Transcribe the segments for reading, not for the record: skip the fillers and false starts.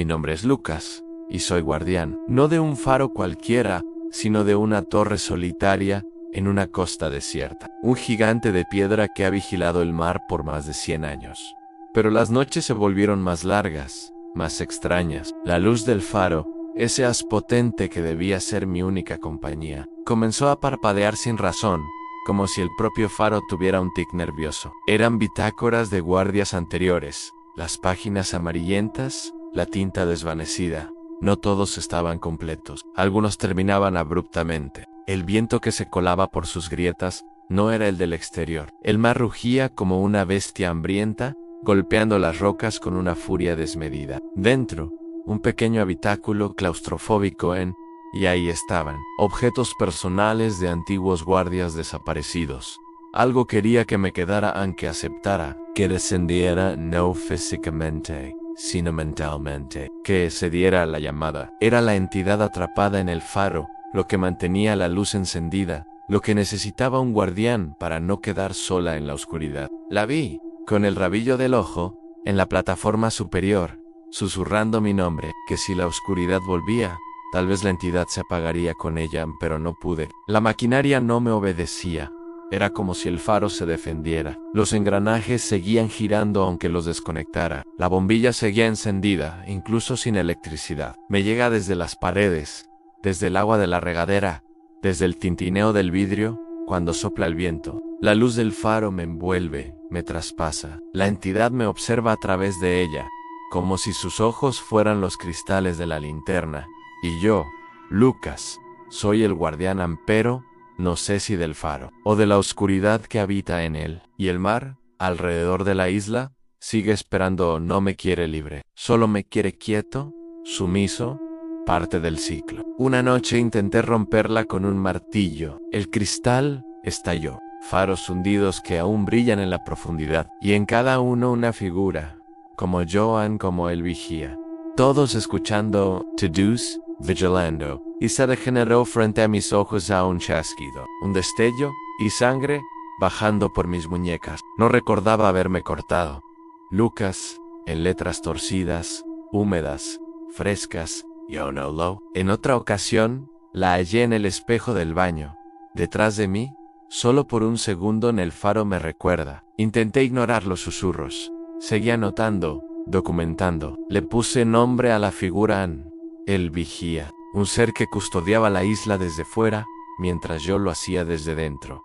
nombre es Lucas, y soy guardián, no de un faro cualquiera, sino de una torre solitaria en una costa desierta. Un gigante de piedra que ha vigilado el mar por más de 100 años. Pero las noches se volvieron más largas, más extrañas. La luz del faro, ese haz potente que debía ser mi única compañía, comenzó a parpadear sin razón, como si el propio faro tuviera un tic nervioso. Eran bitácoras de guardias anteriores, las páginas amarillentas, la tinta desvanecida. No todos estaban completos. Algunos terminaban abruptamente. El viento que se colaba por sus grietas no era el del exterior. El mar rugía como una bestia hambrienta, golpeando las rocas con una furia desmedida. Dentro, un pequeño habitáculo claustrofóbico y ahí estaban, objetos personales de antiguos guardias desaparecidos. Algo quería que me quedara aunque aceptara que descendiera no físicamente, sino mentalmente, que se diera la llamada. Era la entidad atrapada en el faro, lo que mantenía la luz encendida, lo que necesitaba un guardián para no quedar sola en la oscuridad. La vi, con el rabillo del ojo, en la plataforma superior, susurrando mi nombre, que si la oscuridad volvía, tal vez la entidad se apagaría con ella, pero no pude. La maquinaria no me obedecía. Era como si el faro se defendiera. Los engranajes seguían girando aunque los desconectara. La bombilla seguía encendida, incluso sin electricidad. Me llega desde las paredes, desde el agua de la regadera, desde el tintineo del vidrio, cuando sopla el viento. La luz del faro me envuelve, me traspasa. La entidad me observa a través de ella, como si sus ojos fueran los cristales de la linterna. Y yo, Lucas, soy el guardián ampero, no sé si del faro, o de la oscuridad que habita en él. Y el mar, alrededor de la isla, sigue esperando, no me quiere libre, solo me quiere quieto, sumiso, parte del ciclo. Una noche intenté romperla con un martillo. El cristal estalló. Faros hundidos que aún brillan en la profundidad, y en cada uno una figura, como Joan, como el vigía. Todos escuchando To-Do's, vigilando, y se degeneró frente a mis ojos a un chasquido, un destello, y sangre, bajando por mis muñecas. No recordaba haberme cortado. Lucas, en letras torcidas, húmedas, frescas, yo no lo. En otra ocasión, la hallé en el espejo del baño. Detrás de mí, solo por un segundo en el faro me recuerda. Intenté ignorar los susurros. Seguía anotando, documentando. Le puse nombre a la figura el vigía, un ser que custodiaba la isla desde fuera, mientras yo lo hacía desde dentro.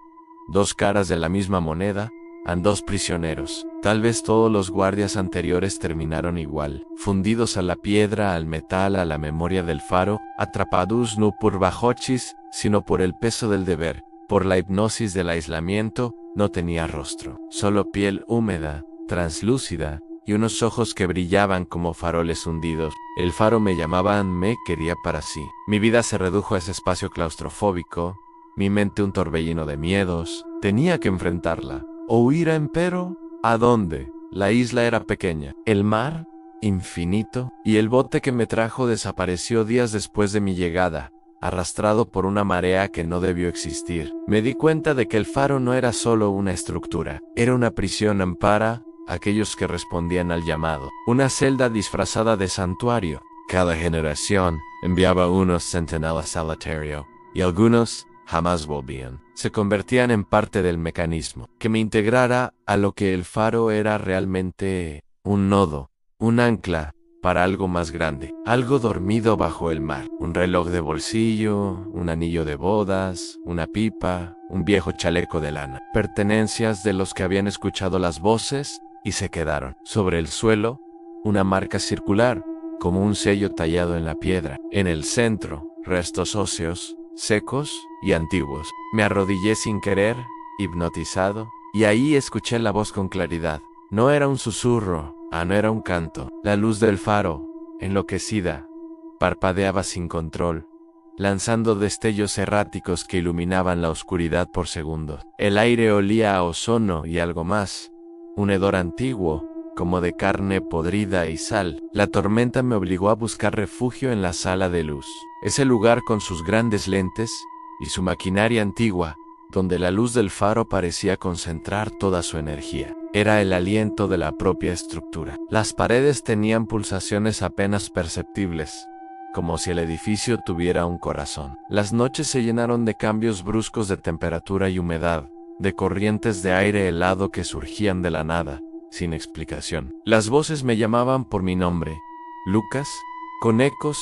Dos caras de la misma moneda, dos prisioneros. Tal vez todos los guardias anteriores terminaron igual, fundidos a la piedra, al metal, a la memoria del faro, atrapados no por bajochis, sino por el peso del deber, por la hipnosis del aislamiento. No tenía rostro, solo piel húmeda, translúcida, y unos ojos que brillaban como faroles hundidos. El faro me llamaba, me quería para sí. Mi vida se redujo a ese espacio claustrofóbico, mi mente un torbellino de miedos. Tenía que enfrentarla. ¿O huir empero? ¿A dónde? La isla era pequeña, el mar, infinito, y el bote que me trajo desapareció días después de mi llegada, arrastrado por una marea que no debió existir. Me di cuenta de que el faro no era solo una estructura, era una prisión para aquellos que respondían al llamado, una celda disfrazada de santuario. Cada generación enviaba unos centinelas al Laterio, y algunos jamás volvían. Se convertían en parte del mecanismo, que me integrara a lo que el faro era realmente: un nodo, un ancla para algo más grande, algo dormido bajo el mar. Un reloj de bolsillo, un anillo de bodas, una pipa, un viejo chaleco de lana. Pertenencias de los que habían escuchado las voces y se quedaron. Sobre el suelo, una marca circular, como un sello tallado en la piedra. En el centro, restos óseos, secos y antiguos. Me arrodillé sin querer, hipnotizado, y ahí escuché la voz con claridad. No era un susurro, no era un canto. La luz del faro, enloquecida, parpadeaba sin control, lanzando destellos erráticos que iluminaban la oscuridad por segundos. El aire olía a ozono y algo más, un hedor antiguo, como de carne podrida y sal. La tormenta me obligó a buscar refugio en la sala de luz. Ese lugar con sus grandes lentes y su maquinaria antigua donde la luz del faro parecía concentrar toda su energía. Era el aliento de la propia estructura. Las paredes tenían pulsaciones apenas perceptibles, como si el edificio tuviera un corazón. Las noches se llenaron de cambios bruscos de temperatura y humedad, de corrientes de aire helado que surgían de la nada, sin explicación. Las voces me llamaban por mi nombre, Lucas, con ecos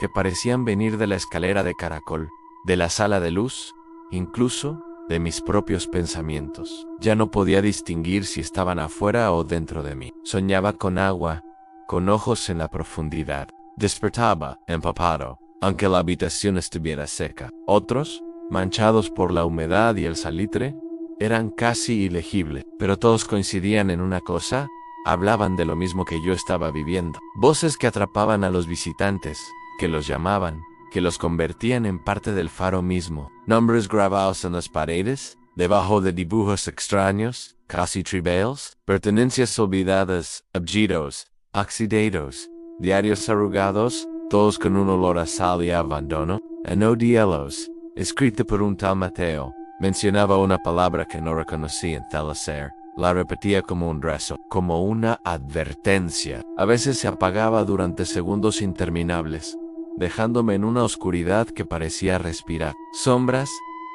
que parecían venir de la escalera de caracol, de la sala de luz, incluso de mis propios pensamientos. Ya no podía distinguir si estaban afuera o dentro de mí. Soñaba con agua, con ojos en la profundidad. Despertaba, empapado, aunque la habitación estuviera seca. Otros, manchados por la humedad y el salitre, eran casi ilegibles, pero todos coincidían en una cosa: hablaban de lo mismo que yo estaba viviendo. Voces que atrapaban a los visitantes, que los llamaban, que los convertían en parte del faro mismo. Nombres grabados en las paredes, debajo de dibujos extraños, casi triviales, pertenencias olvidadas, apellidos, oxidados, diarios arrugados, todos con un olor a sal y a abandono. Anodielos, escrito por un tal Mateo, mencionaba una palabra que no reconocí en Thalacer. La repetía como un rezo, como una advertencia. A veces se apagaba durante segundos interminables, dejándome en una oscuridad que parecía respirar. Sombras,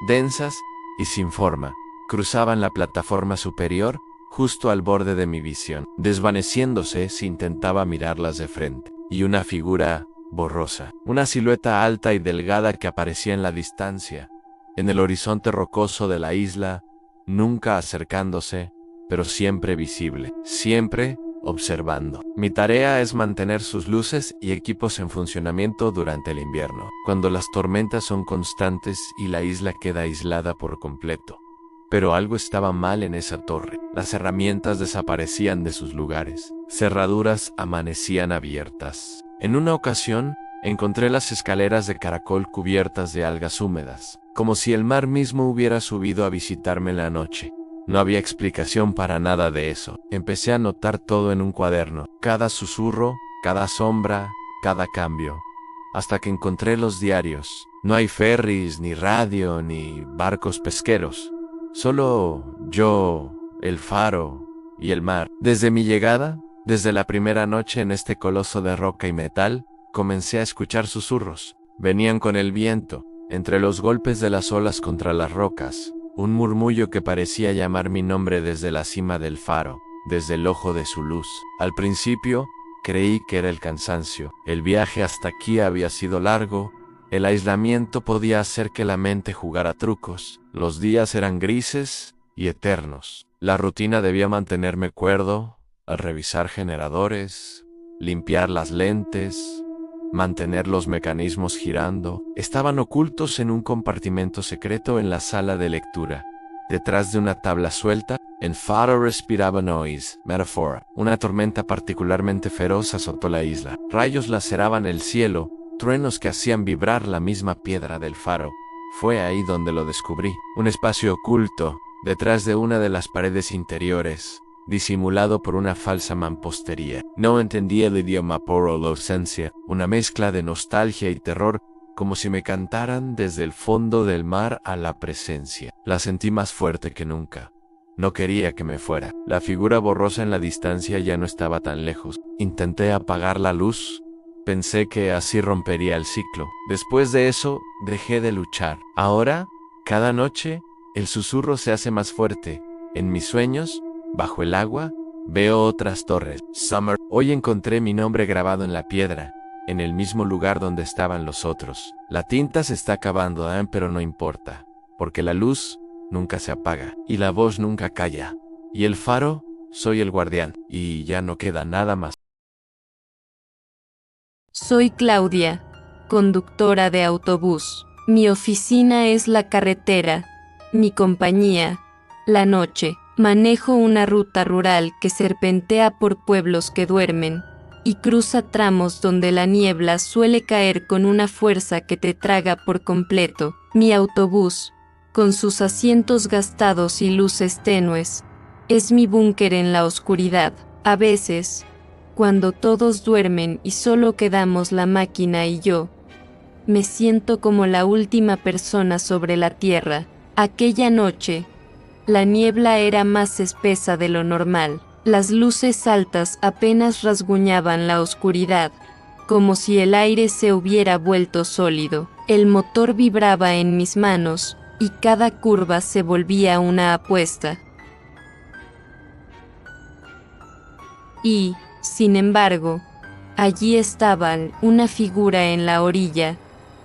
densas y sin forma, cruzaban la plataforma superior, justo al borde de mi visión, desvaneciéndose si intentaba mirarlas de frente. Y una figura borrosa, una silueta alta y delgada que aparecía en la distancia, en el horizonte rocoso de la isla, nunca acercándose, pero siempre visible, siempre observando. Mi tarea es mantener sus luces y equipos en funcionamiento durante el invierno, cuando las tormentas son constantes y la isla queda aislada por completo. Pero algo estaba mal en esa torre. Las herramientas desaparecían de sus lugares. Cerraduras amanecían abiertas. En una ocasión, encontré las escaleras de caracol cubiertas de algas húmedas, como si el mar mismo hubiera subido a visitarme en la noche. No había explicación para nada de eso. Empecé a notar todo en un cuaderno, cada susurro, cada sombra, cada cambio, hasta que encontré los diarios. No hay ferries, ni radio, ni barcos pesqueros. Solo yo, el faro y el mar. Desde mi llegada, desde la primera noche en este coloso de roca y metal, comencé a escuchar susurros. Venían con el viento, entre los golpes de las olas contra las rocas. Un murmullo que parecía llamar mi nombre desde la cima del faro, desde el ojo de su luz. Al principio, creí que era el cansancio. El viaje hasta aquí había sido largo. El aislamiento podía hacer que la mente jugara trucos. Los días eran grises y eternos. La rutina debía mantenerme cuerdo, al revisar generadores, limpiar las lentes, mantener los mecanismos girando. Estaban ocultos en un compartimento secreto en la sala de lectura. Detrás de una tabla suelta, el faro respiraba noise, metáfora. Una tormenta particularmente feroz azotó la isla. Rayos laceraban el cielo, truenos que hacían vibrar la misma piedra del faro. Fue ahí donde lo descubrí. Un espacio oculto, detrás de una de las paredes interiores, disimulado por una falsa mampostería. No entendía el idioma por la ausencia, una mezcla de nostalgia y terror, como si me cantaran desde el fondo del mar a la presencia. La sentí más fuerte que nunca. No quería que me fuera. La figura borrosa en la distancia ya no estaba tan lejos. Intenté apagar la luz. Pensé que así rompería el ciclo. Después de eso, dejé de luchar. Ahora, cada noche, el susurro se hace más fuerte. En mis sueños, bajo el agua, veo otras torres. Summer. Hoy encontré mi nombre grabado en la piedra, en el mismo lugar donde estaban los otros. La tinta se está acabando, pero no importa, porque la luz nunca se apaga, y la voz nunca calla. Y el faro, soy el guardián, y ya no queda nada más. Soy Claudia, conductora de autobús. Mi oficina es la carretera. Mi compañía, la noche. Manejo una ruta rural que serpentea por pueblos que duermen y cruza tramos donde la niebla suele caer con una fuerza que te traga por completo. Mi autobús, con sus asientos gastados y luces tenues, es mi búnker en la oscuridad. A veces, cuando todos duermen y solo quedamos la máquina y yo, me siento como la última persona sobre la tierra. Aquella noche, la niebla era más espesa de lo normal. Las luces altas apenas rasguñaban la oscuridad, como si el aire se hubiera vuelto sólido. El motor vibraba en mis manos, y cada curva se volvía una apuesta. Y, sin embargo, allí estaba una figura en la orilla,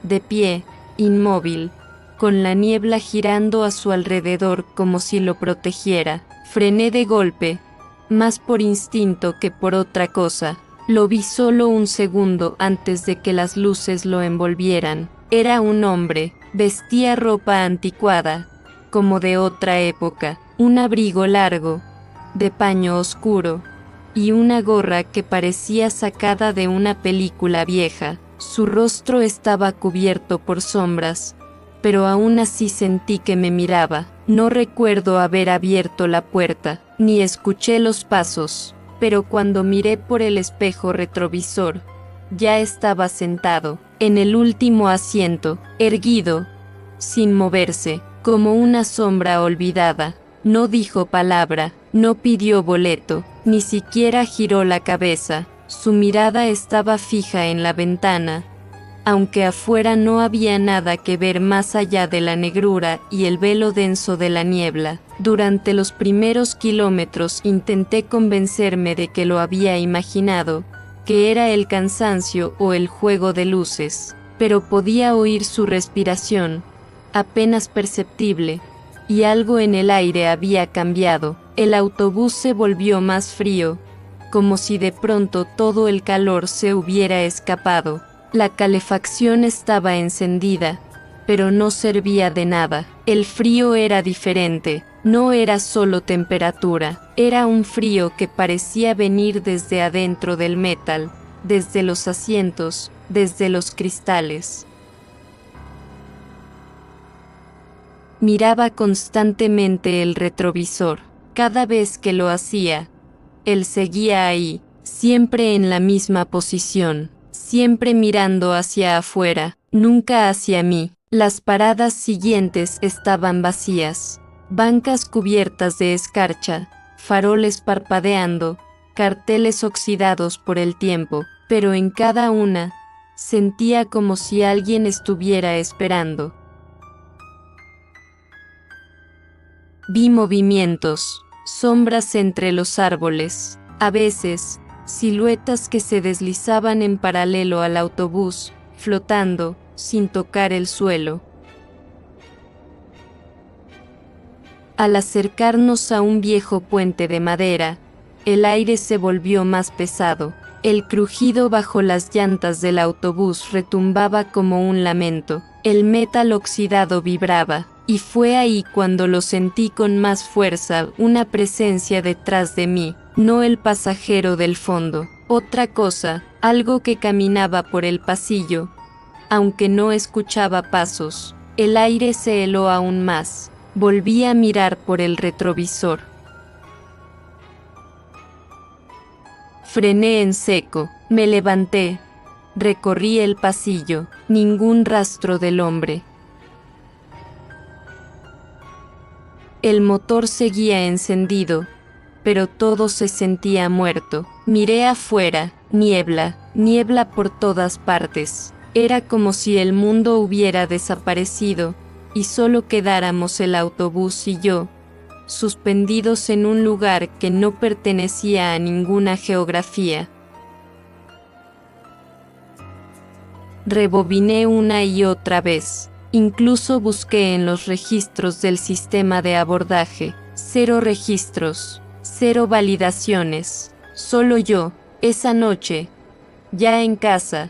de pie, inmóvil, con la niebla girando a su alrededor como si lo protegiera. Frené de golpe, más por instinto que por otra cosa. Lo vi solo un segundo antes de que las luces lo envolvieran. Era un hombre, vestía ropa anticuada, como de otra época, un abrigo largo, de paño oscuro, y una gorra que parecía sacada de una película vieja. Su rostro estaba cubierto por sombras, pero aún así sentí que me miraba. No recuerdo haber abierto la puerta, ni escuché los pasos, pero cuando miré por el espejo retrovisor, ya estaba sentado, en el último asiento, erguido, sin moverse, como una sombra olvidada. No dijo palabra, no pidió boleto, ni siquiera giró la cabeza. Su mirada estaba fija en la ventana, aunque afuera no había nada que ver más allá de la negrura y el velo denso de la niebla. Durante los primeros kilómetros intenté convencerme de que lo había imaginado, que era el cansancio o el juego de luces, pero podía oír su respiración, apenas perceptible, y algo en el aire había cambiado. El autobús se volvió más frío, como si de pronto todo el calor se hubiera escapado. La calefacción estaba encendida, pero no servía de nada. El frío era diferente, no era solo temperatura, era un frío que parecía venir desde adentro del metal, desde los asientos, desde los cristales. Miraba constantemente el retrovisor. Cada vez que lo hacía, él seguía ahí, siempre en la misma posición, siempre mirando hacia afuera, nunca hacia mí. Las paradas siguientes estaban vacías, bancas cubiertas de escarcha, faroles parpadeando, carteles oxidados por el tiempo, pero en cada una, sentía como si alguien estuviera esperando. Vi movimientos, sombras entre los árboles, a veces, siluetas que se deslizaban en paralelo al autobús, flotando, sin tocar el suelo. Al acercarnos a un viejo puente de madera, el aire se volvió más pesado. El crujido bajo las llantas del autobús retumbaba como un lamento. El metal oxidado vibraba, y fue ahí cuando lo sentí con más fuerza, una presencia detrás de mí, no el pasajero del fondo, otra cosa, algo que caminaba por el pasillo. Aunque no escuchaba pasos, el aire se heló aún más. Volví a mirar por el retrovisor. Frené en seco, me levanté, recorrí el pasillo, ningún rastro del hombre. El motor seguía encendido, pero todo se sentía muerto. Miré afuera, niebla, niebla por todas partes. Era como si el mundo hubiera desaparecido, y solo quedáramos el autobús y yo, suspendidos en un lugar que no pertenecía a ninguna geografía. Rebobiné una y otra vez. Incluso busqué en los registros del sistema de abordaje. 0 registros, 0 validaciones. Solo yo, esa noche, ya en casa,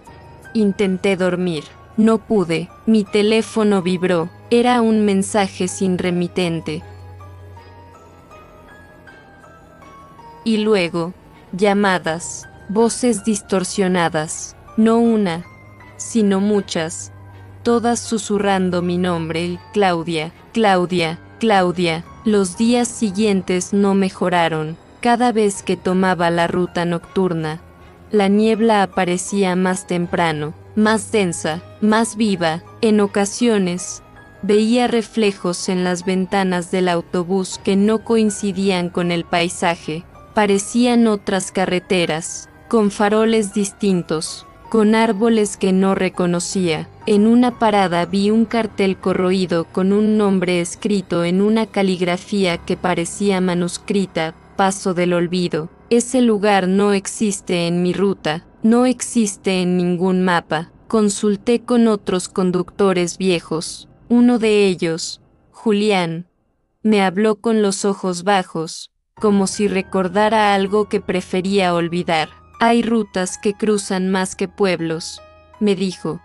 intenté dormir. No pude. Mi teléfono vibró. Era un mensaje sin remitente. Y luego, llamadas, voces distorsionadas. No una, sino muchas. Todas susurrando mi nombre, Claudia, Claudia, Claudia. Los días siguientes no mejoraron. Cada vez que tomaba la ruta nocturna, la niebla aparecía más temprano, más densa, más viva. En ocasiones, Veía reflejos en las ventanas del autobús que no coincidían con el paisaje. Parecían otras carreteras, con faroles distintos, con árboles que no reconocía. En una parada vi un cartel corroído con un nombre escrito en una caligrafía que parecía manuscrita, Paso del Olvido. Ese lugar no existe en mi ruta, no existe en ningún mapa. Consulté con otros conductores viejos. Uno de ellos, Julián, me habló con los ojos bajos, como si recordara algo que prefería olvidar. Hay rutas que cruzan más que pueblos, me dijo.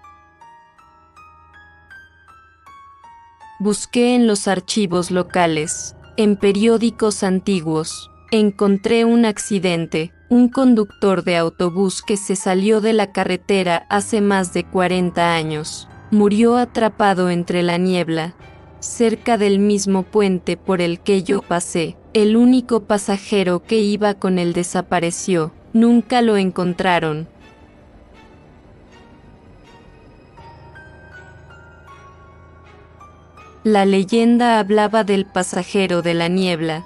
Busqué en los archivos locales, en periódicos antiguos. Encontré un accidente, un conductor de autobús que se salió de la carretera hace más de 40 años. Murió atrapado entre la niebla, cerca del mismo puente por el que yo pasé. El único pasajero que iba con él desapareció. Nunca lo encontraron. La leyenda hablaba del pasajero de la niebla,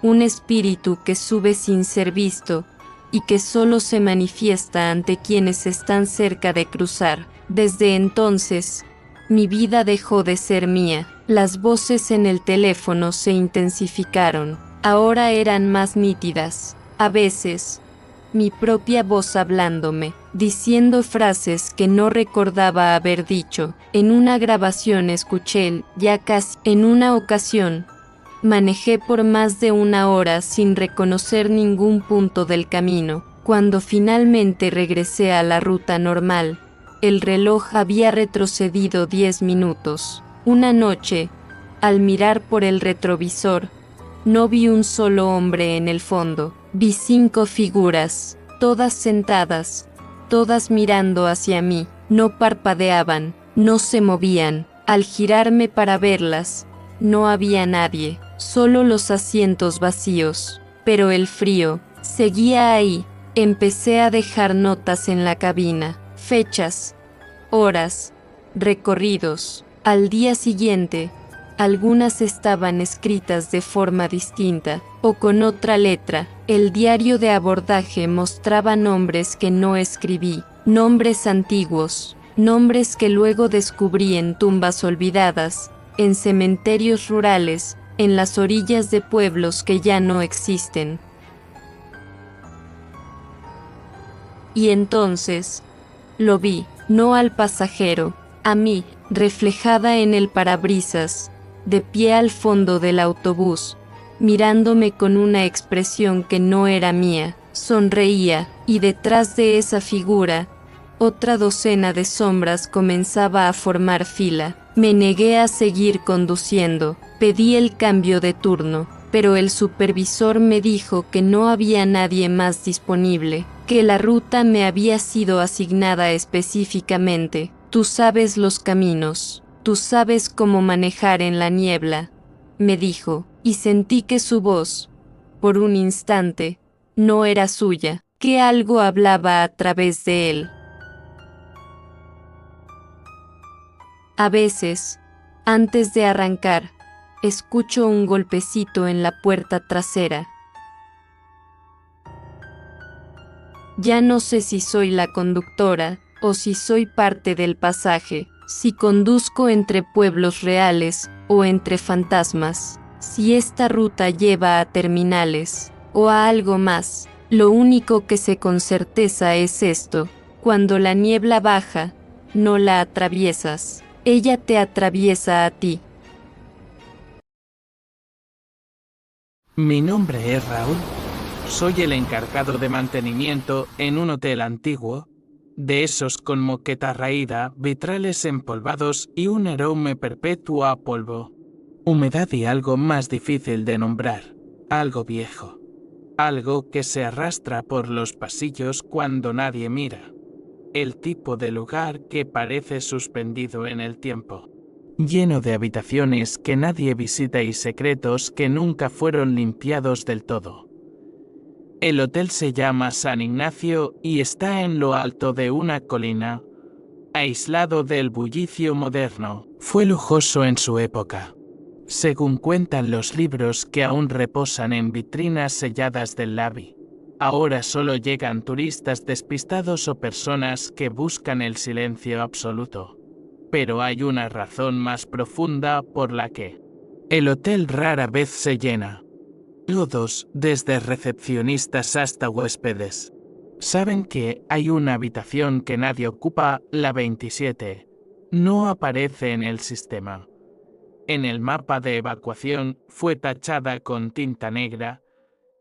un espíritu que sube sin ser visto y que solo se manifiesta ante quienes están cerca de cruzar. Desde entonces, mi vida dejó de ser mía. Las voces en el teléfono se intensificaron. Ahora eran más nítidas. A veces, mi propia voz hablándome, diciendo frases que no recordaba haber dicho. En una grabación escuché ya casi. En una ocasión, manejé por más de 1 hora sin reconocer ningún punto del camino. Cuando finalmente regresé a la ruta normal, el reloj había retrocedido 10 minutos. Una noche, al mirar por el retrovisor, no vi un solo hombre en el fondo. Vi 5 figuras, todas sentadas, todas mirando hacia mí. No parpadeaban, no se movían. Al girarme para verlas, no había nadie, solo los asientos vacíos. Pero el frío seguía ahí. Empecé a dejar notas en la cabina, fechas, horas, recorridos. Al día siguiente, algunas estaban escritas de forma distinta o con otra letra. El diario de abordaje mostraba nombres que no escribí, nombres antiguos, nombres que luego descubrí en tumbas olvidadas, en cementerios rurales, en las orillas de pueblos que ya no existen. Y entonces, lo vi, no al pasajero, a mí, reflejada en el parabrisas, de pie al fondo del autobús, mirándome con una expresión que no era mía. Sonreía, y detrás de esa figura, otra docena de sombras comenzaba a formar fila. Me negué a seguir conduciendo, pedí el cambio de turno, pero el supervisor me dijo que no había nadie más disponible, que la ruta me había sido asignada específicamente. Tú sabes los caminos, tú sabes cómo manejar en la niebla, me dijo, y sentí que su voz, por un instante, no era suya, que algo hablaba a través de él. A veces, antes de arrancar, escucho un golpecito en la puerta trasera. Ya no sé si soy la conductora o si soy parte del pasaje, si conduzco entre pueblos reales o entre fantasmas, si esta ruta lleva a terminales o a algo más. Lo único que sé con certeza es esto: cuando la niebla baja, no la atraviesas, ella te atraviesa a ti. Mi nombre es Raúl. Soy el encargado de mantenimiento en un hotel antiguo, de esos con moqueta raída, vitrales empolvados y un aroma perpetuo a polvo. Humedad y algo más difícil de nombrar, algo viejo. Algo que se arrastra por los pasillos cuando nadie mira. El tipo de lugar que parece suspendido en el tiempo. Lleno de habitaciones que nadie visita y secretos que nunca fueron limpiados del todo. El hotel se llama San Ignacio y está en lo alto de una colina. aislado del bullicio moderno. Fue lujoso en su época. Según cuentan los libros que aún reposan en vitrinas selladas del lobby. Ahora solo llegan turistas despistados o personas que buscan el silencio absoluto. Pero hay una razón más profunda por la que el hotel rara vez se llena. Todos, desde recepcionistas hasta huéspedes, saben que hay una habitación que nadie ocupa, la 27. No aparece en el sistema. En el mapa de evacuación fue tachada con tinta negra.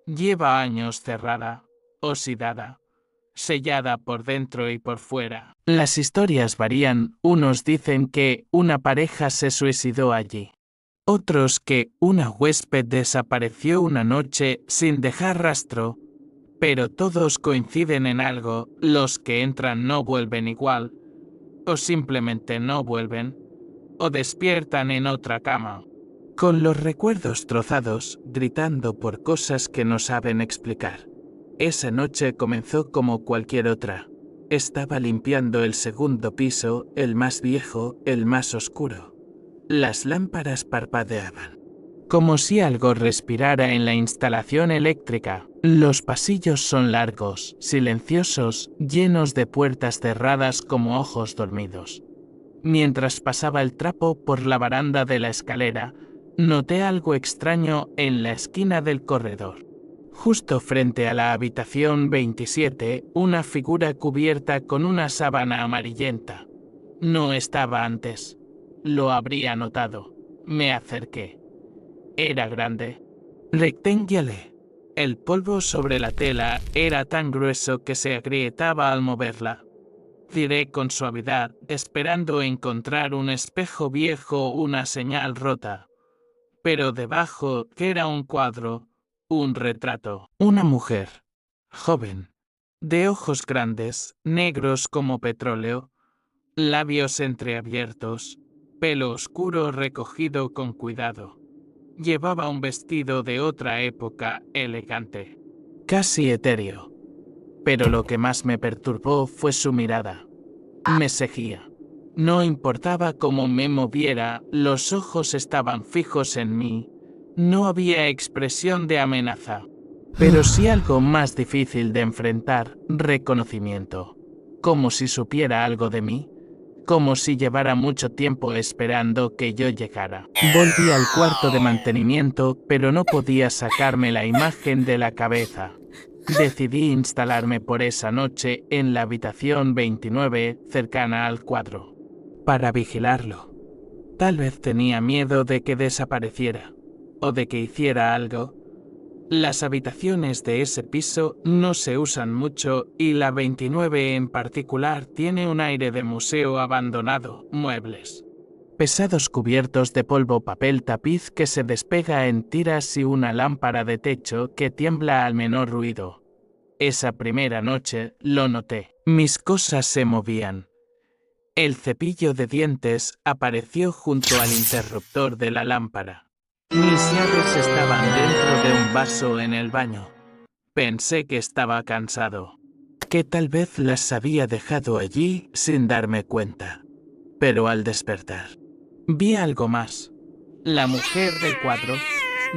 Lleva años cerrada, oxidada, sellada por dentro y por fuera. Las historias varían. Unos dicen que una pareja se suicidó allí. Otros que una huésped desapareció una noche sin dejar rastro. Pero todos coinciden en algo: los que entran no vuelven igual, o simplemente no vuelven, o despiertan en otra cama, con los recuerdos trozados, gritando por cosas que no saben explicar. Esa noche comenzó como cualquier otra. Estaba limpiando el segundo piso, el más viejo, el más oscuro. Las lámparas parpadeaban, como si algo respirara en la instalación eléctrica. Los pasillos son largos, silenciosos, llenos de puertas cerradas como ojos dormidos. Mientras pasaba el trapo por la baranda de la escalera, noté algo extraño en la esquina del corredor. Justo frente a la habitación 27, una figura cubierta con una sábana amarillenta. No estaba antes. Lo habría notado. Me acerqué. Era grande, rectangular. El polvo sobre la tela era tan grueso que se agrietaba al moverla. Giré con suavidad, esperando encontrar un espejo viejo o una señal rota. Pero debajo era un cuadro, un retrato. Una mujer, joven, de ojos grandes, negros como petróleo, labios entreabiertos, pelo oscuro recogido con cuidado. Llevaba un vestido de otra época, elegante, casi etéreo. Pero lo que más me perturbó fue su mirada. Me seguía. No importaba cómo me moviera, los ojos estaban fijos en mí. No había expresión de amenaza, pero sí algo más difícil de enfrentar: reconocimiento. Como si supiera algo de mí. Como si llevara mucho tiempo esperando que yo llegara. Volví al cuarto de mantenimiento, pero no podía sacarme la imagen de la cabeza. Decidí instalarme por esa noche en la habitación 29, cercana al cuadro, para vigilarlo. Tal vez tenía miedo de que desapareciera, o de que hiciera algo. Las habitaciones de ese piso no se usan mucho y la 29 en particular tiene un aire de museo abandonado. Muebles pesados cubiertos de polvo, papel tapiz que se despega en tiras y una lámpara de techo que tiembla al menor ruido. Esa primera noche lo noté. Mis cosas se movían. El cepillo de dientes apareció junto al interruptor de la lámpara. Mis llaves estaban dentro de un vaso en el baño. Pensé que estaba cansado, que tal vez las había dejado allí sin darme cuenta. Pero al despertar, vi algo más. La mujer del cuadro,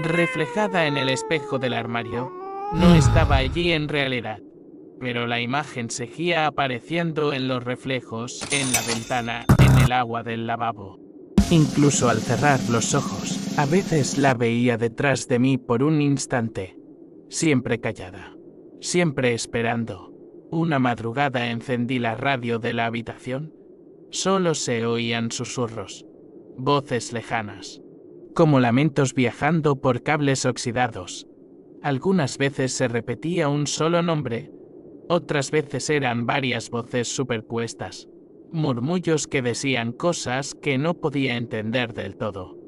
reflejada en el espejo del armario, no estaba allí en realidad, pero la imagen seguía apareciendo en los reflejos, en la ventana, en el agua del lavabo. Incluso al cerrar los ojos, a veces la veía detrás de mí por un instante. Siempre callada, siempre esperando. Una madrugada encendí la radio de la habitación. Solo se oían susurros, voces lejanas, como lamentos viajando por cables oxidados. Algunas veces se repetía un solo nombre, otras veces eran varias voces superpuestas. Murmullos que decían cosas que no podía entender del todo.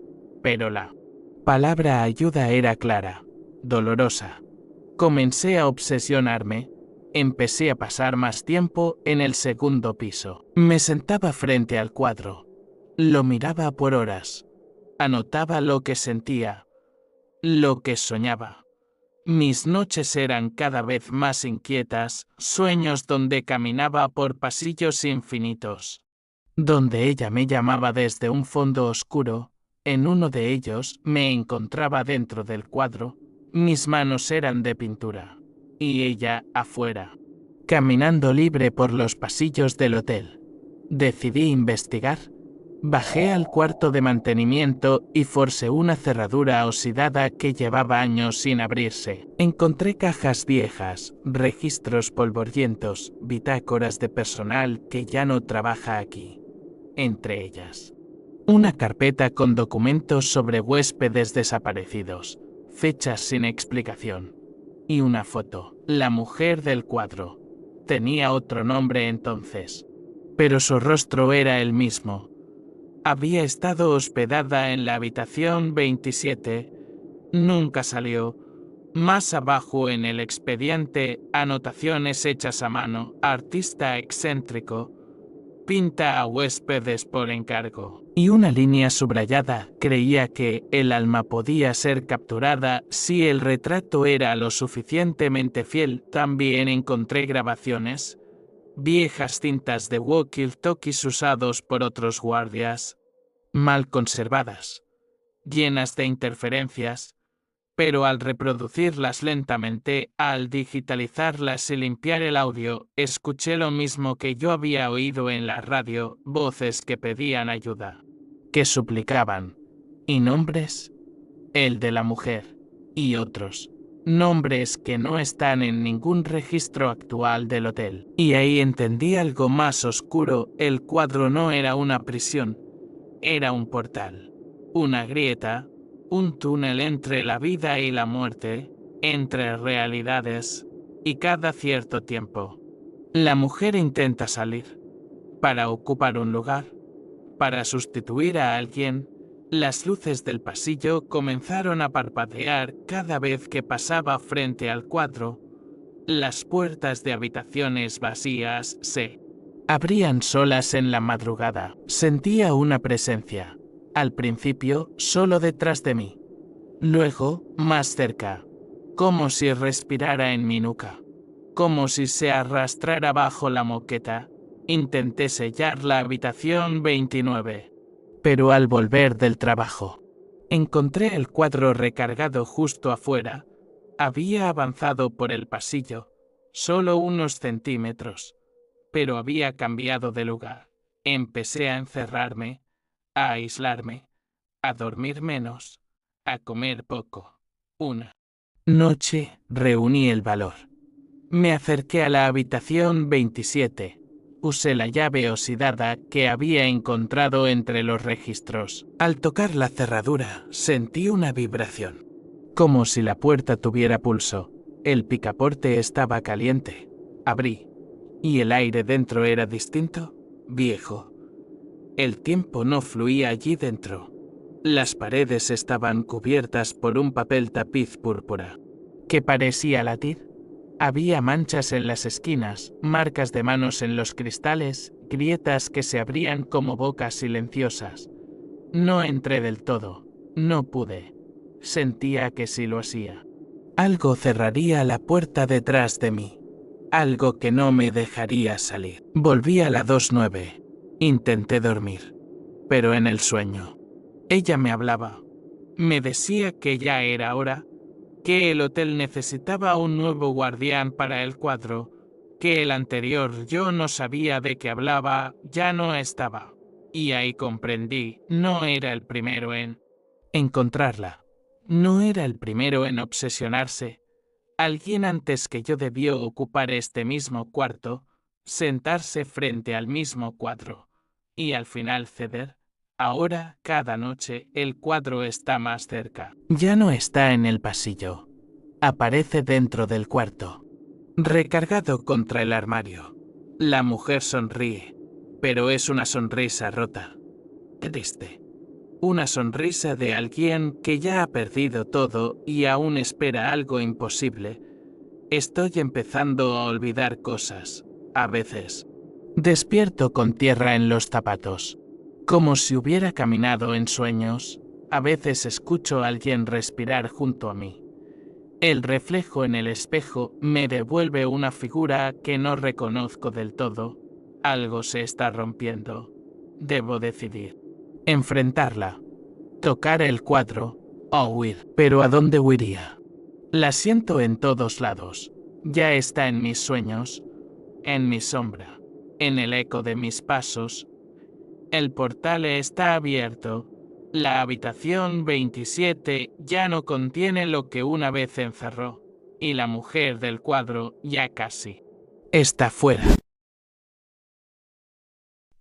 Pero la palabra ayuda era clara, dolorosa. Comencé a obsesionarme. Empecé a pasar más tiempo en el segundo piso. Me sentaba frente al cuadro. Lo miraba por horas. Anotaba lo que sentía, lo que soñaba. Mis noches eran cada vez más inquietas, sueños donde caminaba por pasillos infinitos, donde ella me llamaba desde un fondo oscuro. En uno de ellos me encontraba dentro del cuadro, mis manos eran de pintura, y ella afuera, caminando libre por los pasillos del hotel. Decidí investigar. Bajé al cuarto de mantenimiento y forcé una cerradura oxidada que llevaba años sin abrirse. Encontré cajas viejas, registros polvorientos, bitácoras de personal que ya no trabaja aquí. Entre ellas, una carpeta con documentos sobre huéspedes desaparecidos, fechas sin explicación, y una foto. La mujer del cuadro. Tenía otro nombre entonces, pero su rostro era el mismo. Había estado hospedada en la habitación 27. Nunca salió. Más abajo en el expediente, anotaciones hechas a mano. Artista excéntrico. Pinta a huéspedes por encargo. Y una línea subrayada. Creía que el alma podía ser capturada si el retrato era lo suficientemente fiel. También encontré grabaciones. Viejas cintas de walkie-talkies usados por otros guardias. Mal conservadas. Llenas de interferencias. Pero al reproducirlas lentamente, al digitalizarlas y limpiar el audio, escuché lo mismo que yo había oído en la radio, voces que pedían ayuda, que suplicaban. ¿Y nombres? El de la mujer. Y otros. Nombres que no están en ningún registro actual del hotel. Y ahí entendí algo más oscuro. El cuadro no era una prisión. Era un portal. Una grieta. Un túnel entre la vida y la muerte, entre realidades, y cada cierto tiempo, la mujer intenta salir, para ocupar un lugar, para sustituir a alguien. Las luces del pasillo comenzaron a parpadear cada vez que pasaba frente al cuadro. Las puertas de habitaciones vacías se abrían solas en la madrugada. Sentía una presencia. Al principio, solo detrás de mí. Luego, más cerca. Como si respirara en mi nuca. Como si se arrastrara bajo la moqueta. Intenté sellar la habitación 29. Pero al volver del trabajo, encontré el cuadro recargado justo afuera. Había avanzado por el pasillo, solo unos centímetros. Pero había cambiado de lugar. Empecé a encerrarme, a aislarme, a dormir menos, a comer poco. Una noche reuní el valor. Me acerqué a la habitación 27. Usé la llave oxidada que había encontrado entre los registros. Al tocar la cerradura, sentí una vibración. Como si la puerta tuviera pulso. El picaporte estaba caliente. Abrí. ¿Y el aire dentro era distinto? Viejo. El tiempo no fluía allí dentro. Las paredes estaban cubiertas por un papel tapiz púrpura, que parecía latir. Había manchas en las esquinas, marcas de manos en los cristales, grietas que se abrían como bocas silenciosas. No entré del todo. No pude. Sentía que si lo hacía, algo cerraría la puerta detrás de mí. Algo que no me dejaría salir. Volví a la 29. Intenté dormir, pero en el sueño. Ella me hablaba. Me decía que ya era hora, que el hotel necesitaba un nuevo guardián para el cuadro, que el anterior yo no sabía de qué hablaba, ya no estaba. Y ahí comprendí, no era el primero en encontrarla. No era el primero en obsesionarse. Alguien antes que yo debió ocupar este mismo cuarto, sentarse frente al mismo cuadro, y al final ceder. Ahora, cada noche, el cuadro está más cerca. Ya no está en el pasillo. Aparece dentro del cuarto, recargado contra el armario. La mujer sonríe, pero es una sonrisa rota, triste. Una sonrisa de alguien que ya ha perdido todo y aún espera algo imposible. Estoy empezando a olvidar cosas, a veces. Despierto con tierra en los zapatos, como si hubiera caminado en sueños. A veces escucho a alguien respirar junto a mí. El reflejo en el espejo me devuelve una figura que no reconozco del todo. Algo se está rompiendo. Debo decidir. Enfrentarla, tocar el cuadro o huir. Pero ¿a dónde huiría? La siento en todos lados. Ya está en mis sueños, en mi sombra, en el eco de mis pasos. El portal está abierto. La habitación 27 ya no contiene lo que una vez encerró. Y la mujer del cuadro ya casi está fuera.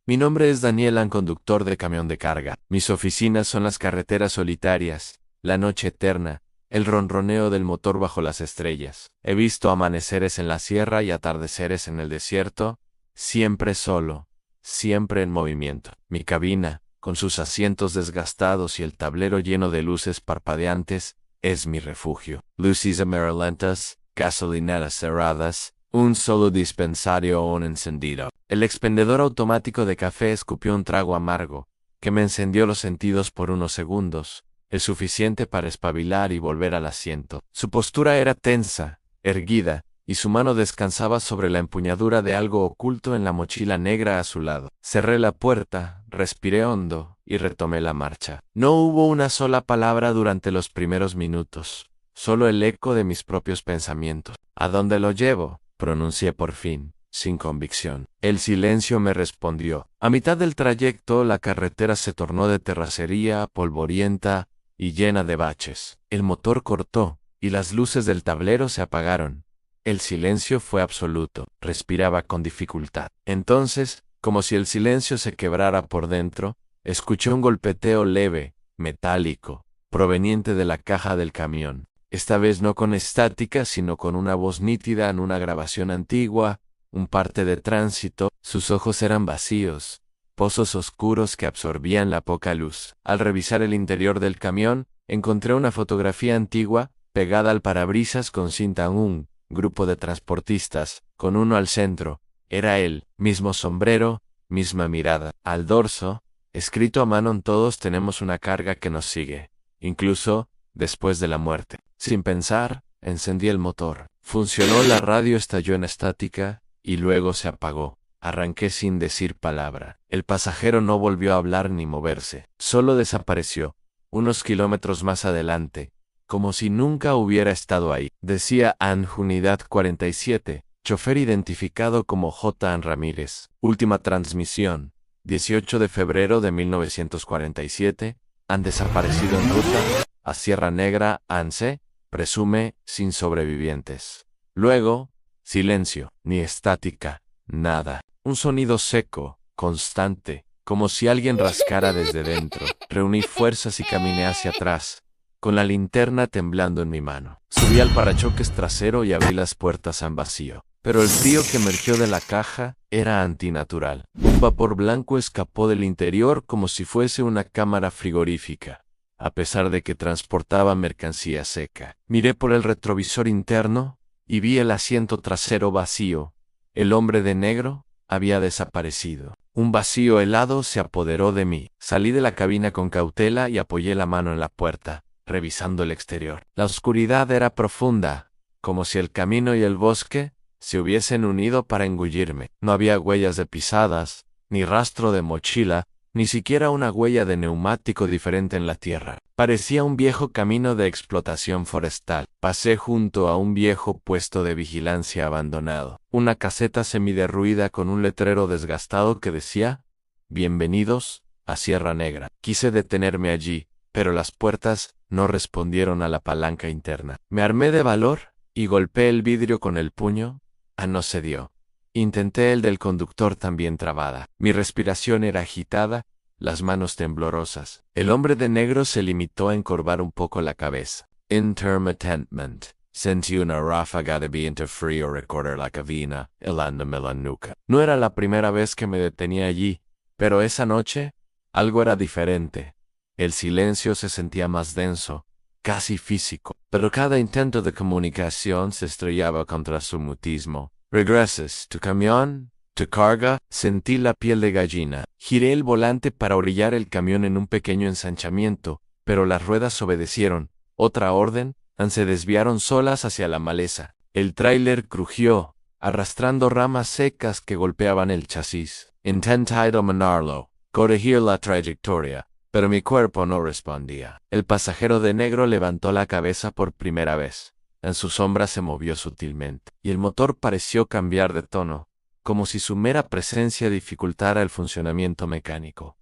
Mi nombre es Daniel, conductor de camión de carga. Mis oficinas son las carreteras solitarias, la noche eterna, el ronroneo del motor bajo las estrellas. He visto amaneceres en la sierra y atardeceres en el desierto, siempre solo, siempre en movimiento. Mi cabina, con sus asientos desgastados y el tablero lleno de luces parpadeantes, es mi refugio. Luces amarillentas, gasolineras cerradas, un solo dispensario aún encendido. El expendedor automático de café escupió un trago amargo, que me encendió los sentidos por unos segundos, el suficiente para espabilar y volver al asiento. Su postura era tensa, erguida, y su mano descansaba sobre la empuñadura de algo oculto en la mochila negra a su lado. Cerré la puerta, respiré hondo y retomé la marcha. No hubo una sola palabra durante los primeros minutos, solo el eco de mis propios pensamientos. ¿A dónde lo llevo?, pronuncié por fin, sin convicción. El silencio me respondió. A mitad del trayecto la carretera se tornó de terracería, polvorienta y llena de baches. El motor cortó y las luces del tablero se apagaron. El silencio fue absoluto. Respiraba con dificultad. Entonces, como si el silencio se quebrara por dentro, escuché un golpeteo leve, metálico, proveniente de la caja del camión. Esta vez no con estática, sino con una voz nítida en una grabación antigua, un parte de tránsito. Sus ojos eran vacíos, pozos oscuros que absorbían la poca luz. Al revisar el interior del camión, encontré una fotografía antigua, pegada al parabrisas con cinta. Un grupo de transportistas, con uno al centro. Era él, mismo sombrero, misma mirada. Al dorso, escrito a mano: todos tenemos una carga que nos sigue, incluso después de la muerte. Sin pensar, encendí el motor. Funcionó, la radio estalló en estática, y luego se apagó. Arranqué sin decir palabra. El pasajero no volvió a hablar ni moverse. Solo desapareció, unos kilómetros más adelante, como si nunca hubiera estado ahí. Decía AN Unidad 47, chofer identificado como J. Ramírez. Última transmisión, 18 de febrero de 1947, han desaparecido en ruta a Sierra Negra, ANSE, presume, sin sobrevivientes. Luego, silencio, ni estática, nada. Un sonido seco, constante, como si alguien rascara desde dentro. Reuní fuerzas y caminé hacia atrás, con la linterna temblando en mi mano. Subí al parachoques trasero y abrí las puertas en vacío. Pero el frío que emergió de la caja era antinatural. Un vapor blanco escapó del interior como si fuese una cámara frigorífica, a pesar de que transportaba mercancía seca. Miré por el retrovisor interno y vi el asiento trasero vacío. El hombre de negro había desaparecido. Un vacío helado se apoderó de mí. Salí de la cabina con cautela y apoyé la mano en la puerta, revisando el exterior. La oscuridad era profunda, como si el camino y el bosque se hubiesen unido para engullirme. No había huellas de pisadas, ni rastro de mochila, ni siquiera una huella de neumático diferente en la tierra. Parecía un viejo camino de explotación forestal. Pasé junto a un viejo puesto de vigilancia abandonado. Una caseta semiderruida con un letrero desgastado que decía: «Bienvenidos a Sierra Negra». Quise detenerme allí, pero las puertas no respondieron a la palanca interna. Me armé de valor y golpeé el vidrio con el puño. No cedió. Intenté el del conductor, también trabada. Mi respiración era agitada, las manos temblorosas. El hombre de negro se limitó a encorvar un poco la cabeza. Intermittentment. Sentí una ráfaga de viento frío recorrer la cabina, helándome la nuca. No era la primera vez que me detenía allí, pero esa noche algo era diferente. El silencio se sentía más denso, casi físico, pero cada intento de comunicación se estrellaba contra su mutismo. «¿Regresas? ¿Tu camión? ¿Tu carga?» Sentí la piel de gallina. Giré el volante para orillar el camión en un pequeño ensanchamiento, pero las ruedas obedecieron. Otra orden, se desviaron solas hacia la maleza. El tráiler crujió, arrastrando ramas secas que golpeaban el chasis. Intenté dominarlo, corregir la trayectoria, pero mi cuerpo no respondía. El pasajero de negro levantó la cabeza por primera vez. En su sombra se movió sutilmente, y el motor pareció cambiar de tono, como si su mera presencia dificultara el funcionamiento mecánico.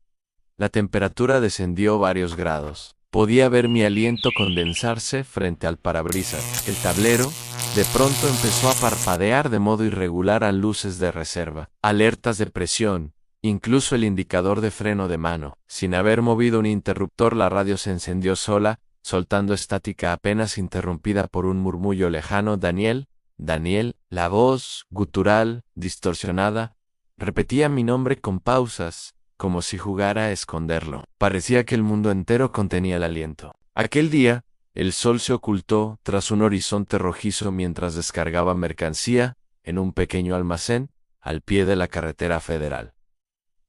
La temperatura descendió varios grados. Podía ver mi aliento condensarse frente al parabrisas. El tablero, de pronto, empezó a parpadear de modo irregular a luces de reserva, alertas de presión, incluso el indicador de freno de mano. Sin haber movido un interruptor, la radio se encendió sola, soltando estática apenas interrumpida por un murmullo lejano. Daniel, Daniel, la voz, gutural, distorsionada, repetía mi nombre con pausas, como si jugara a esconderlo. Parecía que el mundo entero contenía el aliento. Aquel día, el sol se ocultó tras un horizonte rojizo mientras descargaba mercancía en un pequeño almacén al pie de la carretera federal.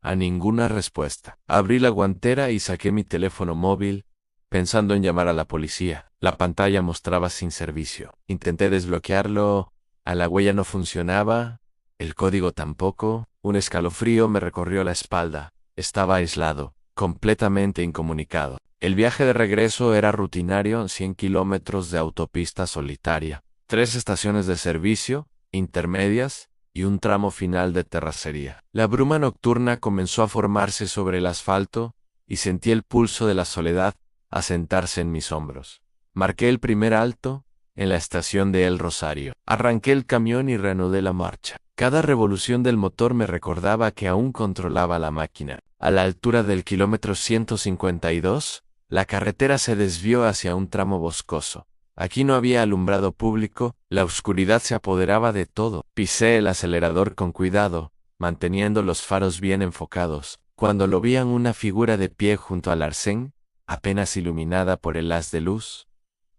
A ninguna respuesta. Abrí la guantera y saqué mi teléfono móvil, pensando en llamar a la policía. La pantalla mostraba sin servicio. Intenté desbloquearlo, la huella no funcionaba, el código tampoco. Un escalofrío me recorrió la espalda. Estaba aislado, completamente incomunicado. El viaje de regreso era rutinario, 100 kilómetros de autopista solitaria, 3 estaciones de servicio, intermedias, y un tramo final de terracería. La bruma nocturna comenzó a formarse sobre el asfalto, y sentí el pulso de la soledad asentarse en mis hombros. Marqué el primer alto, en la estación de El Rosario. Arranqué el camión y reanudé la marcha. Cada revolución del motor me recordaba que aún controlaba la máquina. A la altura del kilómetro 152, la carretera se desvió hacia un tramo boscoso. Aquí no había alumbrado público, la oscuridad se apoderaba de todo. Pisé el acelerador con cuidado, manteniendo los faros bien enfocados. Cuando lo vi en una figura de pie junto al arcén, apenas iluminada por el haz de luz,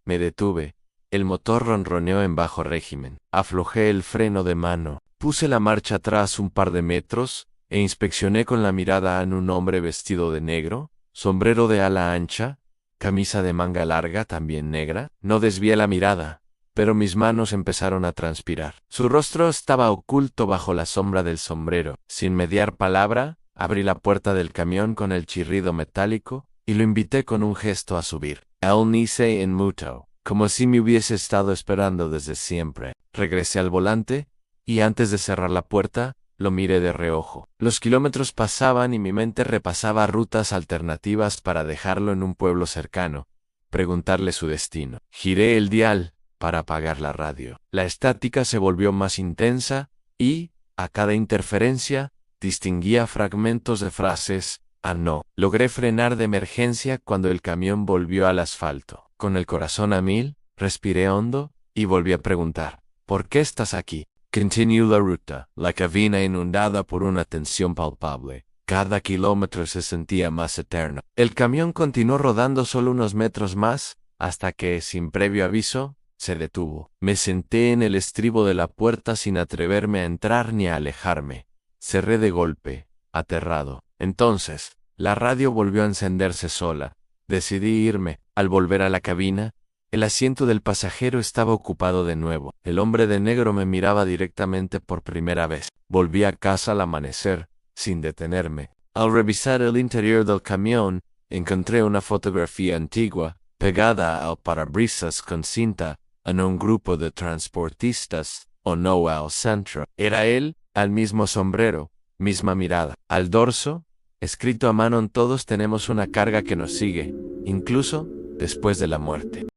me detuve. El motor ronroneó en bajo régimen. Aflojé el freno de mano. Puse la marcha atrás un par de metros e inspeccioné con la mirada a un hombre vestido de negro, sombrero de ala ancha, camisa de manga larga también negra. No desvié la mirada, pero mis manos empezaron a transpirar. Su rostro estaba oculto bajo la sombra del sombrero. Sin mediar palabra, abrí la puerta del camión con el chirrido metálico y lo invité con un gesto a subir. Él hice en muto, como si me hubiese estado esperando desde siempre. Regresé al volante, y antes de cerrar la puerta, lo miré de reojo. Los kilómetros pasaban y mi mente repasaba rutas alternativas para dejarlo en un pueblo cercano, preguntarle su destino. Giré el dial para apagar la radio. La estática se volvió más intensa y, a cada interferencia, distinguía fragmentos de frases. No. Logré frenar de emergencia cuando el camión volvió al asfalto. Con el corazón a 1000, respiré hondo y volví a preguntar, ¿por qué estás aquí? Continué la ruta, la cabina inundada por una tensión palpable. Cada kilómetro se sentía más eterno. El camión continuó rodando solo unos metros más, hasta que, sin previo aviso, se detuvo. Me senté en el estribo de la puerta sin atreverme a entrar ni a alejarme. Cerré de golpe, aterrado. Entonces, la radio volvió a encenderse sola. Decidí irme. Al volver a la cabina, el asiento del pasajero estaba ocupado de nuevo. El hombre de negro me miraba directamente por primera vez. Volví a casa al amanecer, sin detenerme. Al revisar el interior del camión, encontré una fotografía antigua, pegada al parabrisas con cinta, en un grupo de transportistas, o no al centro. Era él, al mismo sombrero, misma mirada. Al dorso, escrito a mano: todos tenemos una carga que nos sigue, incluso después de la muerte.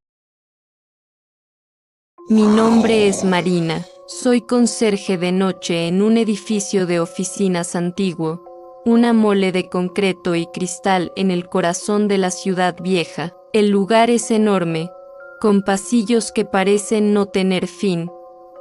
Mi nombre es Marina. Soy conserje de noche en un edificio de oficinas antiguo, una mole de concreto y cristal en el corazón de la ciudad vieja. El lugar es enorme, con pasillos que parecen no tener fin,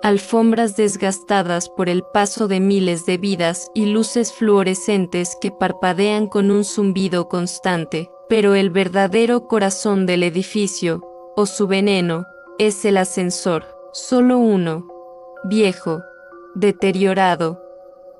alfombras desgastadas por el paso de miles de vidas y luces fluorescentes que parpadean con un zumbido constante. Pero el verdadero corazón del edificio, o su veneno, es el ascensor. Solo uno, viejo, deteriorado,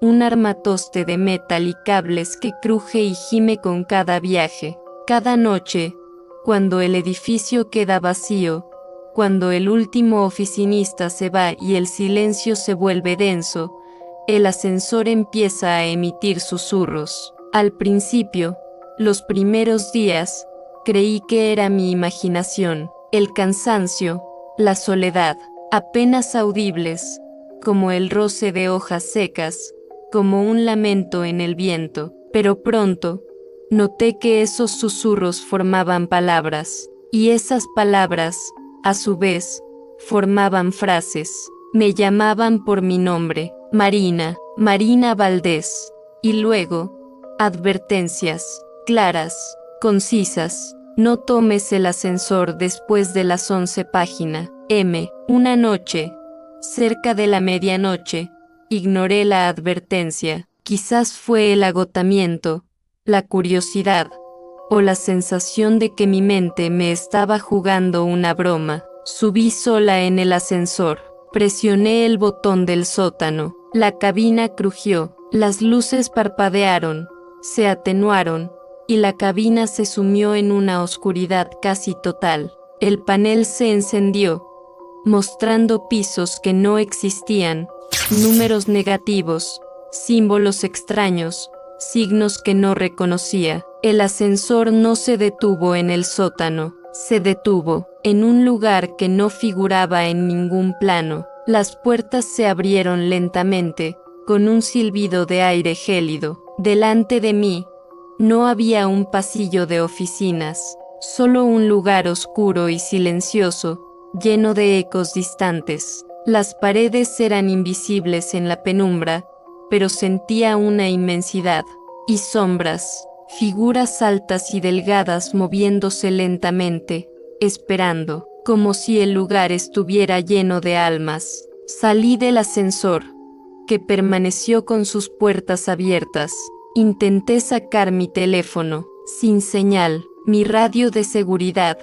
un armatoste de metal y cables que cruje y gime con cada viaje. Cada noche, cuando el edificio queda vacío, cuando el último oficinista se va y el silencio se vuelve denso, el ascensor empieza a emitir susurros. Al principio, los primeros días, creí que era mi imaginación, el cansancio, la soledad, apenas audibles, como el roce de hojas secas, como un lamento en el viento, pero pronto, noté que esos susurros formaban palabras, y esas palabras, a su vez, formaban frases. Me llamaban por mi nombre, Marina, Marina Valdés, y luego, advertencias, claras, concisas, no tomes el ascensor después de las 11 página, M, una noche, cerca de la medianoche, ignoré la advertencia, quizás fue el agotamiento, la curiosidad, o la sensación de que mi mente me estaba jugando una broma. Subí sola en el ascensor, presioné el botón del sótano, la cabina crujió, las luces parpadearon, se atenuaron, y la cabina se sumió en una oscuridad casi total. El panel se encendió, mostrando pisos que no existían, números negativos, símbolos extraños, signos que no reconocía. El ascensor no se detuvo en el sótano, se detuvo en un lugar que no figuraba en ningún plano. Las puertas se abrieron lentamente, con un silbido de aire gélido. Delante de mí, no había un pasillo de oficinas, solo un lugar oscuro y silencioso, lleno de ecos distantes. Las paredes eran invisibles en la penumbra, pero sentía una inmensidad, y sombras, figuras altas y delgadas moviéndose lentamente, esperando, como si el lugar estuviera lleno de almas. Salí del ascensor, que permaneció con sus puertas abiertas. Intenté sacar mi teléfono, sin señal, mi radio de seguridad,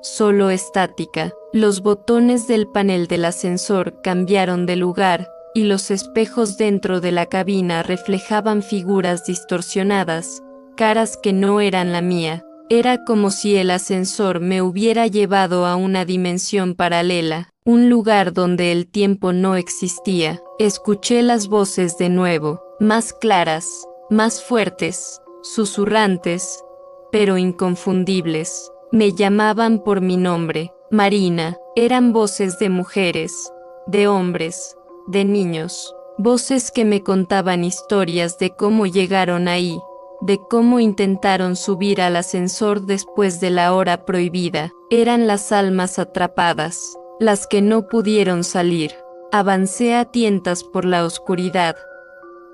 solo estática. Los botones del panel del ascensor cambiaron de lugar, y los espejos dentro de la cabina reflejaban figuras distorsionadas, caras que no eran la mía. Era como si el ascensor me hubiera llevado a una dimensión paralela, un lugar donde el tiempo no existía. Escuché las voces de nuevo, más claras, más fuertes, susurrantes, pero inconfundibles. Me llamaban por mi nombre, Marina. Eran voces de mujeres, de hombres, de niños, voces que me contaban historias de cómo llegaron ahí, de cómo intentaron subir al ascensor después de la hora prohibida. Eran las almas atrapadas, las que no pudieron salir. Avancé a tientas por la oscuridad,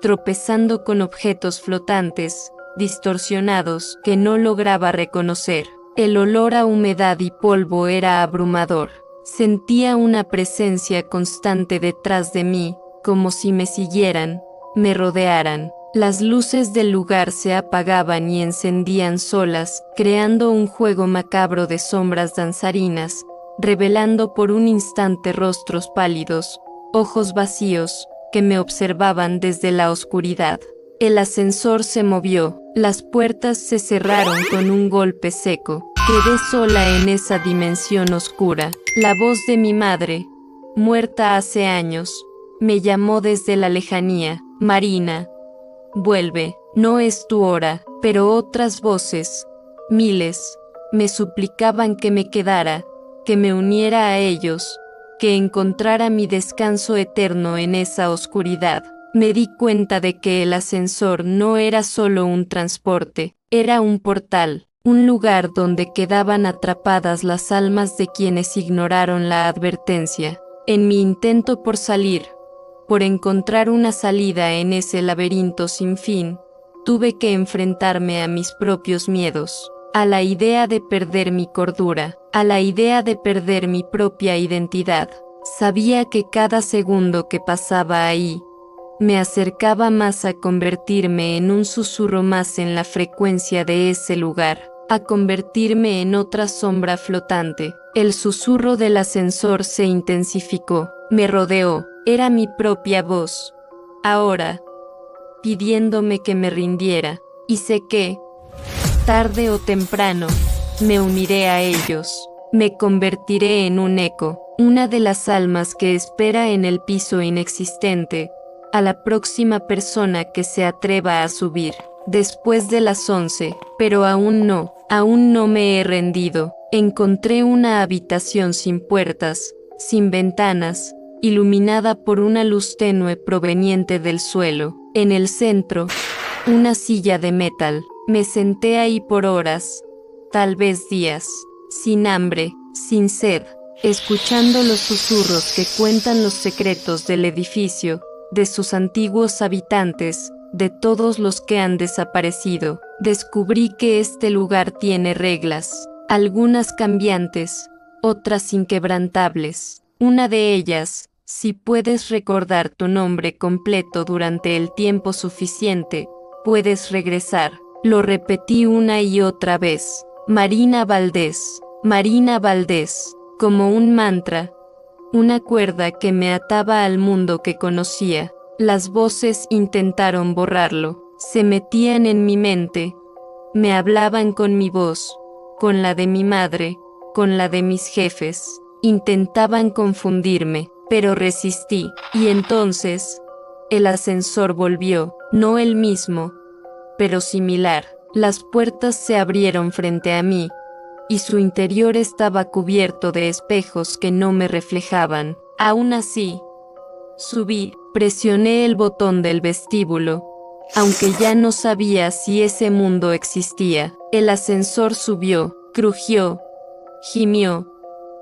tropezando con objetos flotantes, distorsionados, que no lograba reconocer. El olor a humedad y polvo era abrumador. Sentía una presencia constante detrás de mí, como si me siguieran, me rodearan. Las luces del lugar se apagaban y encendían solas, creando un juego macabro de sombras danzarinas, revelando por un instante rostros pálidos, ojos vacíos, que me observaban desde la oscuridad. El ascensor se movió, las puertas se cerraron con un golpe seco. Quedé sola en esa dimensión oscura. La voz de mi madre, muerta hace años, me llamó desde la lejanía. Marina, vuelve, no es tu hora. Pero otras voces, miles, me suplicaban que me quedara, que me uniera a ellos, que encontrara mi descanso eterno en esa oscuridad. Me di cuenta de que el ascensor no era solo un transporte, era un portal, un lugar donde quedaban atrapadas las almas de quienes ignoraron la advertencia. En mi intento por salir, por encontrar una salida en ese laberinto sin fin, tuve que enfrentarme a mis propios miedos, a la idea de perder mi cordura, a la idea de perder mi propia identidad. Sabía que cada segundo que pasaba ahí, me acercaba más a convertirme en un susurro más en la frecuencia de ese lugar, a convertirme en otra sombra flotante. El susurro del ascensor se intensificó, me rodeó, era mi propia voz, ahora, pidiéndome que me rindiera, y sé que, tarde o temprano, me uniré a ellos, me convertiré en un eco, una de las almas que espera en el piso inexistente, a la próxima persona que se atreva a subir. después de las 11, pero aún no me he rendido. Encontré una habitación sin puertas, sin ventanas, iluminada por una luz tenue proveniente del suelo. En el centro, una silla de metal. Me senté ahí por horas, tal vez días, sin hambre, sin sed, escuchando los susurros que cuentan los secretos del edificio, de sus antiguos habitantes, de todos los que han desaparecido. Descubrí que este lugar tiene reglas, algunas cambiantes, otras inquebrantables. Una de ellas, si puedes recordar tu nombre completo durante el tiempo suficiente, puedes regresar. Lo repetí una y otra vez. Marina Valdés, como un mantra, una cuerda que me ataba al mundo que conocía. Las voces intentaron borrarlo, se metían en mi mente, me hablaban con mi voz, con la de mi madre, con la de mis jefes, intentaban confundirme, pero resistí, y entonces, el ascensor volvió, no el mismo, pero similar. Las puertas se abrieron frente a mí, y su interior estaba cubierto de espejos que no me reflejaban. Aún así, subí, presioné el botón del vestíbulo, aunque ya no sabía si ese mundo existía. El ascensor subió, crujió, gimió,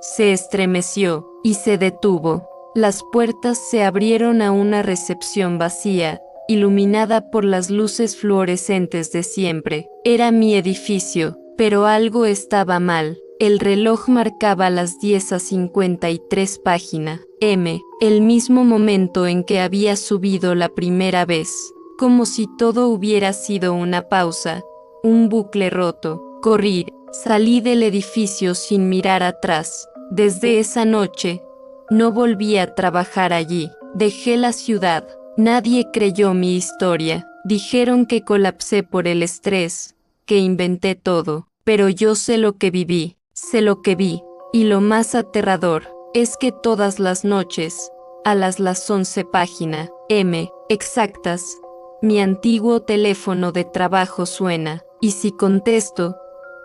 se estremeció y se detuvo. Las puertas se abrieron a una recepción vacía, iluminada por las luces fluorescentes de siempre. Era mi edificio, pero algo estaba mal. El reloj marcaba las 10:53 página M, el mismo momento en que había subido la primera vez, como si todo hubiera sido una pausa, un bucle roto. Corrí, salí del edificio sin mirar atrás. Desde esa noche, no volví a trabajar allí. Dejé la ciudad. Nadie creyó mi historia. Dijeron que colapsé por el estrés, que inventé todo, pero yo sé lo que viví, sé lo que vi, y lo más aterrador es que todas las noches, a las 11 página M exactas, mi antiguo teléfono de trabajo suena, y si contesto,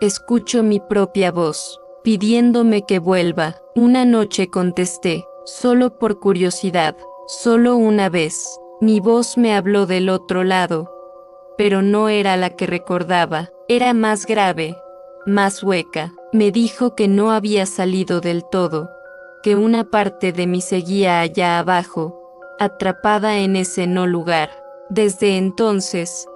escucho mi propia voz, pidiéndome que vuelva. Una noche contesté, solo por curiosidad, solo una vez. Mi voz me habló del otro lado, pero no era la que recordaba, era más grave, más hueca. Me dijo que no había salido del todo, que una parte de mí seguía allá abajo, atrapada en ese no lugar. Desde entonces,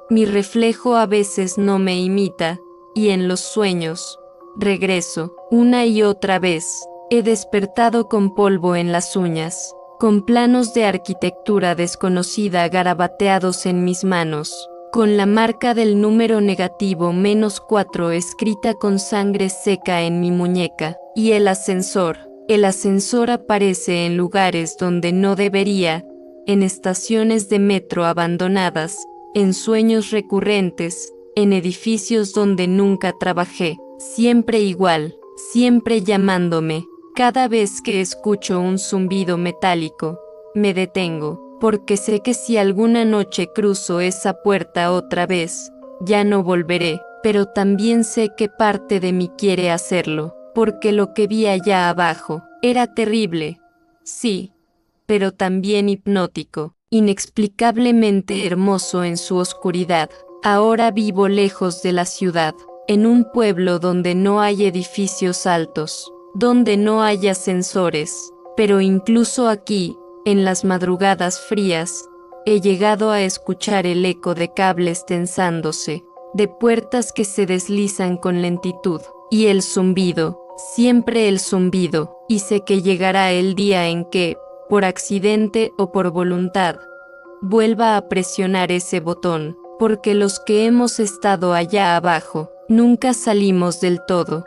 mi reflejo a veces no me imita, y en los sueños, regreso, una y otra vez. He despertado con polvo en las uñas, con planos de arquitectura desconocida garabateados en mis manos, con la marca del número negativo -4 escrita con sangre seca en mi muñeca, y el ascensor aparece en lugares donde no debería, en estaciones de metro abandonadas, en sueños recurrentes, en edificios donde nunca trabajé, siempre igual, siempre llamándome. Cada vez que escucho un zumbido metálico, me detengo, porque sé que si alguna noche cruzo esa puerta otra vez, ya no volveré, pero también sé que parte de mí quiere hacerlo, porque lo que vi allá abajo era terrible, sí, pero también hipnótico, inexplicablemente hermoso en su oscuridad. Ahora vivo lejos de la ciudad, en un pueblo donde no hay edificios altos, donde no hay ascensores, pero incluso aquí, en las madrugadas frías, he llegado a escuchar el eco de cables tensándose, de puertas que se deslizan con lentitud, y el zumbido, siempre el zumbido, y sé que llegará el día en que, por accidente o por voluntad, vuelva a presionar ese botón, porque los que hemos estado allá abajo, nunca salimos del todo.